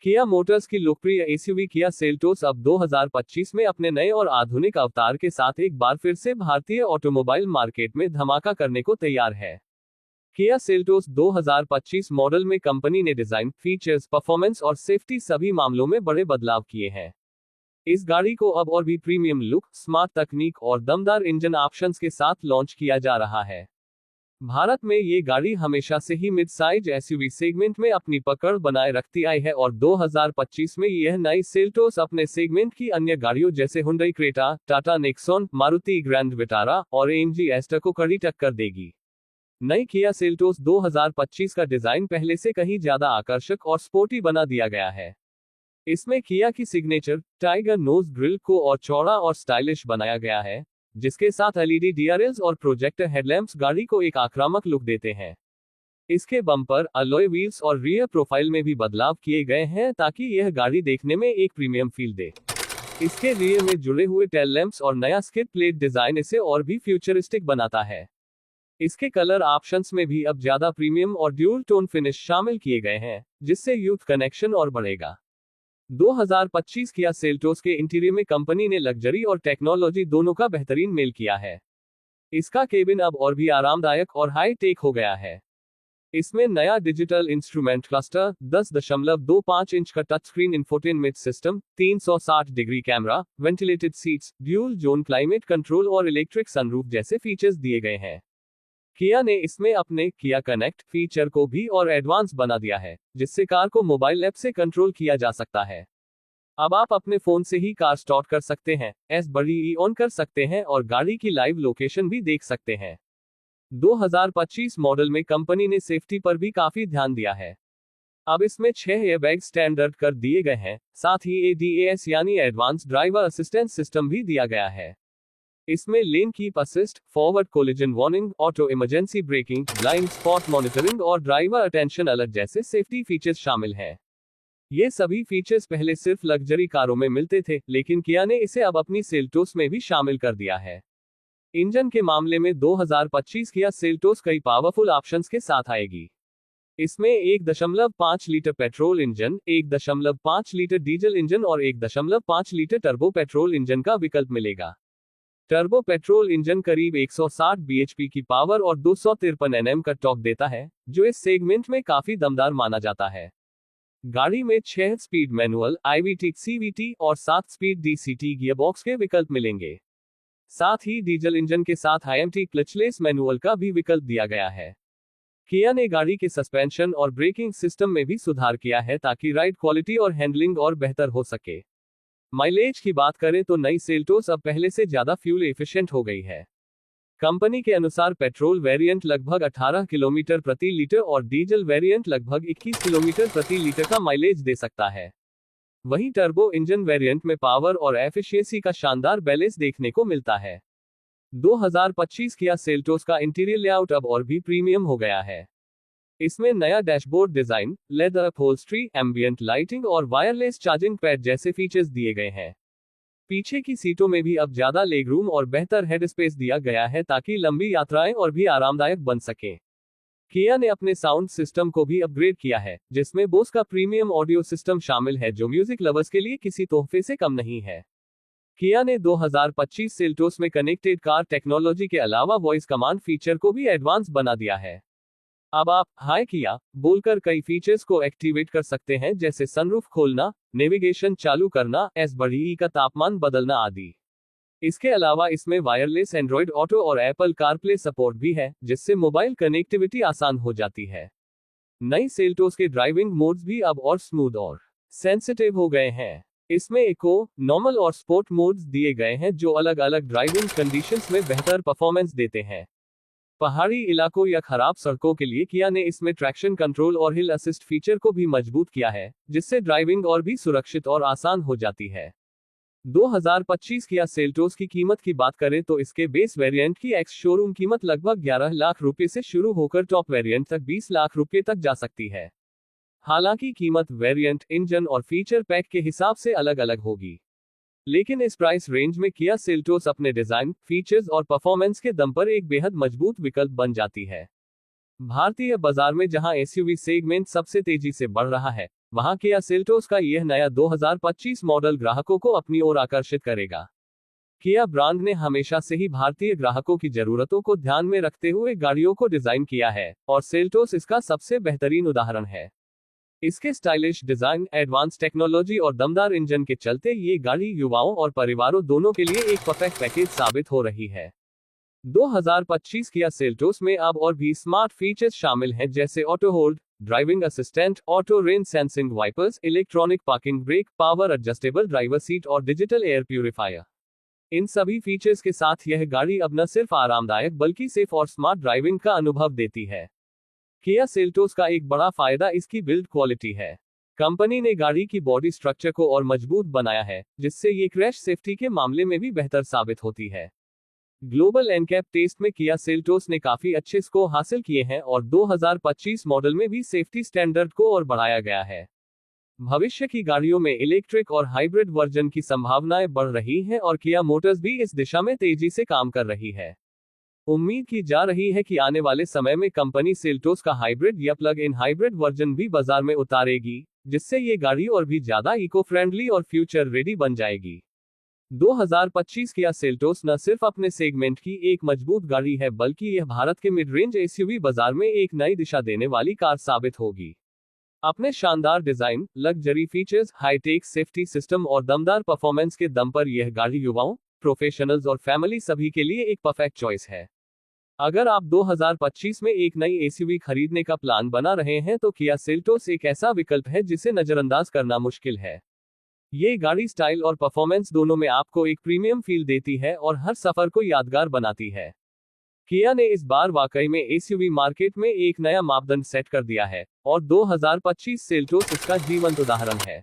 किया मोटर्स की लोकप्रिय एसयूवी किया सेल्टोस अब 2025 में अपने नए और आधुनिक अवतार के साथ एक बार फिर से भारतीय ऑटोमोबाइल मार्केट में धमाका करने को तैयार है। किया सेल्टोस 2025 मॉडल में कंपनी ने डिजाइन, फीचर्स, परफॉर्मेंस और सेफ्टी सभी मामलों में बड़े बदलाव किए हैं। इस गाड़ी को अब और भी प्रीमियम लुक, स्मार्ट तकनीक और दमदार इंजन ऑप्शंस के साथ लॉन्च किया जा रहा है। भारत में ये गाड़ी हमेशा से ही मिड साइज एसयूवी सेगमेंट में अपनी पकड़ बनाए रखती आई है और 2025 में यह नई सेल्टोस अपने सेगमेंट की अन्य गाड़ियों जैसे Hyundai Creta, Tata Nexon, Maruti grand Vitara और एएमजी एस्टर को कड़ी टक्कर देगी। नई किया सेल्टोस 2025 का डिजाइन पहले से कहीं ज्यादा आकर्षक और स्पोर्टी बना दिया गया है। इसमें किया की सिग्नेचर टाइगर नोज ग्रिल को और चौड़ा और स्टाइलिश बनाया गया है, जिसके साथ एलईडी डीआरएल्स और प्रोजेक्टर हेडलैम्प्स गाड़ी को एक आक्रामक लुक देते हैं। इसके बम्पर, अलॉय व्हील्स और रियर प्रोफाइल में भी बदलाव किए गए हैं ताकि यह गाड़ी देखने में एक प्रीमियम फील दे। इसके रियर में जुड़े हुए टेल लैंप्स और नया स्किड प्लेट डिजाइन इसे और भी फ्यूचरिस्टिक बनाता है। इसके कलर ऑप्शंस में भी अब ज्यादा प्रीमियम और ड्यूल टोन फिनिश शामिल किए गए हैं, जिससे यूथ कनेक्शन और बढ़ेगा। 2025 किया सेल्टोस के इंटीरियर में कंपनी ने लग्जरी और टेक्नोलॉजी दोनों का बेहतरीन मेल किया है। इसका केबिन अब और भी आरामदायक और हाई टेक हो गया है। इसमें नया डिजिटल इंस्ट्रूमेंट क्लस्टर, 10.25 इंच का touch screen infotainment system, 360 degree camera, ventilated seats, dual zone climate control और इलेक्ट्रिक सनरूफ जैसे फीचर्स दिए गए हैं। किया ने इसमें अपने किया कनेक्ट फीचर को भी और एडवांस बना दिया है, जिससे कार को मोबाइल ऐप से कंट्रोल किया जा सकता है। अब आप अपने फोन से ही कार स्टार्ट कर सकते हैं, बड़ी ऑन कर सकते हैं और गाड़ी की लाइव लोकेशन भी देख सकते हैं। 2025 मॉडल में कंपनी ने सेफ्टी पर भी काफी ध्यान दिया है। अब इसमें 6 एयरबैग स्टैंडर्ड कर दिए गए हैं, साथ ही एडीएस यानी एडवांस ड्राइवर असिस्टेंस सिस्टम भी दिया गया है। इसमें lane keep assist, forward collision warning, auto emergency breaking, blind spot monitoring और ड्राइवर अटेंशन अलर्ट जैसे सेफ्टी फीचर्स शामिल हैं। ये सभी फीचर्स पहले सिर्फ लग्जरी कारों में मिलते थे, लेकिन किया ने इसे अब अपनी सेल्टोस में भी शामिल कर दिया है। इंजन के मामले में 2025 किया सेल्टोस कई पावरफुल ऑप्शंस के साथ आएगी। इसमें 1.5 litre petrol engine, 1.5 litre diesel engine और 1.5 लीटर टर्बो पेट्रोल इंजन का विकल्प मिलेगा। टर्बो पेट्रोल इंजन करीब 160 बीएचपी की पावर और 253 एनएम का टॉर्क देता है, जो इस सेगमेंट में काफी दमदार माना जाता है। गाड़ी में 6 स्पीड मैनुअल, आईवीटी, सीवीटी और 7 स्पीड डीसीटी गियरबॉक्स के विकल्प मिलेंगे। साथ ही डीजल इंजन के साथ आईएमटी क्लचलेस मैनुअल का भी विकल्प दिया गया है। किया ने गाड़ी के सस्पेंशन और ब्रेकिंग सिस्टम में भी सुधार किया है ताकि राइड क्वालिटी और हैंडलिंग और बेहतर हो सके। माइलेज की बात करें तो नई सेल्टोस अब पहले से ज्यादा फ्यूल एफिशिएंट हो गई है। कंपनी के अनुसार पेट्रोल वेरिएंट लगभग 18 किलोमीटर प्रति लीटर और डीजल वेरिएंट लगभग 21 किलोमीटर प्रति लीटर का माइलेज दे सकता है। वहीं टर्बो इंजन वेरिएंट में पावर और एफिशिएंसी का शानदार बैलेंस देखने को मिलता है। 2025 किया सेल्टोस का इंटीरियर लेआउट अब और भी प्रीमियम हो गया है। इसमें नया dashboard design, leather upholstery, ambient lighting और वायरलेस चार्जिंग पैड जैसे फीचर्स दिए गए हैं। पीछे की सीटों में भी अब ज्यादा लेगरूम और बेहतर हेड स्पेस दिया गया है ताकि लंबी यात्राएं और भी आरामदायक बन सके। किया ने अपने साउंड सिस्टम को भी अपग्रेड किया है, जिसमें बोस का प्रीमियम ऑडियो सिस्टम शामिल है, जो म्यूजिक लवर्स के लिए किसी तोहफे से कम नहीं है। किया ने 2025 सेल्टोस में कनेक्टेड कार टेक्नोलॉजी के अलावा वॉइस कमांड फीचर को भी एडवांस बना दिया है। अब आप हाय किया बोलकर कई फीचर्स को एक्टिवेट कर सकते हैं, जैसे सनरूफ खोलना, नेविगेशन चालू करना, बड़ी का तापमान बदलना आदि। इसके अलावा इसमें वायरलेस एंड्रॉइड ऑटो और एप्पल कारप्ले सपोर्ट भी है, जिससे मोबाइल कनेक्टिविटी आसान हो जाती है। नई सेल्टोस के ड्राइविंग मोड्स भी अब और स्मूथ और सेंसिटिव हो गए हैं। इसमें इको, नॉर्मल और स्पोर्ट मोड्स दिए गए हैं, जो अलग अलग ड्राइविंग कंडीशंस में बेहतर परफॉर्मेंस देते हैं। पहाड़ी इलाकों या खराब सड़कों के लिए किया ने इसमें ट्रैक्शन कंट्रोल और हिल असिस्ट फीचर को भी मजबूत किया है, जिससे ड्राइविंग और भी सुरक्षित और आसान हो जाती है। 2025 किया सेल्टोस की कीमत की बात करें तो इसके बेस वेरिएंट की एक्स शोरूम कीमत लगभग 11 लाख रुपए से शुरू होकर टॉप वेरिएंट तक 20 लाख रुपए तक जा सकती है। हालांकि कीमत वेरिएंट, इंजन और फीचर पैक के हिसाब से अलग अलग होगी, लेकिन इस प्राइस रेंज में किया सेल्टोस अपने डिजाइन, फीचर्स और परफॉर्मेंस के दम पर एक बेहद मजबूत विकल्प बन जाती है। भारतीय बाजार में जहां एसयूवी सेगमेंट सबसे तेजी से बढ़ रहा है, वहां किया सेल्टोस का यह नया 2025 मॉडल ग्राहकों को अपनी ओर आकर्षित करेगा। किया ब्रांड ने हमेशा से ही भारतीय ग्राहकों की जरूरतों को ध्यान में रखते हुए गाड़ियों को डिजाइन किया है, और सेल्टोस इसका सबसे बेहतरीन उदाहरण है। इसके स्टाइलिश डिजाइन, एडवांस टेक्नोलॉजी और दमदार इंजन के चलते ये गाड़ी युवाओं और परिवारों दोनों के लिए एक परफेक्ट पैकेज साबित हो रही है। 2025 किया सेल्टोस में अब और भी स्मार्ट फीचर्स शामिल हैं, जैसे auto hold, driving assistant, auto rain sensing wipers, electronic parking brake, power adjustable driver seat और डिजिटल एयर प्यूरिफायर। इन सभी फीचर्स के साथ यह गाड़ी अब न सिर्फ आरामदायक बल्कि सेफ और स्मार्ट ड्राइविंग का अनुभव देती है। किया सेल्टोस का एक बड़ा फायदा इसकी बिल्ड क्वालिटी है। कंपनी ने गाड़ी की बॉडी स्ट्रक्चर को और मजबूत बनाया है, जिससे ये क्रैश सेफ्टी के मामले में भी बेहतर साबित होती है। ग्लोबल एनकैप टेस्ट में किया सेल्टोस ने काफी अच्छे स्कोर हासिल किए हैं और 2025 मॉडल में भी सेफ्टी स्टैंडर्ड को और बढ़ाया गया है। भविष्य की गाड़ियों में इलेक्ट्रिक और हाइब्रिड वर्जन की संभावनाएं बढ़ रही हैं और किया मोटर्स भी इस दिशा में तेजी से काम कर रही है। उम्मीद की जा रही है कि आने वाले समय में कंपनी सेल्टोस का हाइब्रिड या प्लग इन हाइब्रिड वर्जन भी बाजार में उतारेगी, जिससे ये गाड़ी और भी ज्यादा इको फ्रेंडली और फ्यूचर रेडी बन जाएगी। 2025 किया सेल्टोस न सिर्फ अपने सेगमेंट की एक मजबूत गाड़ी है, बल्कि यह भारत के मिड रेंज एसयूवी बाजार में एक नई दिशा देने वाली कार साबित होगी। अपने शानदार design, luxury features, hi tech safety system और दमदार परफॉर्मेंस के दम पर यह गाड़ी युवाओं, प्रोफेशनल्स और फैमिली सभी के लिए एक परफेक्ट चॉइस है। अगर आप 2025 में एक नई एसयूवी खरीदने का प्लान बना रहे हैं तो किया सेल्टोस एक ऐसा विकल्प है जिसे नजरअंदाज करना मुश्किल है। ये गाड़ी स्टाइल और परफॉर्मेंस दोनों में आपको एक प्रीमियम फील देती है और हर सफर को यादगार बनाती है। किया ने इस बार वाकई में एसयूवी मार्केट में एक नया मापदंड सेट कर दिया है, और 2025 सेल्टोस इसका जीवंत उदाहरण है।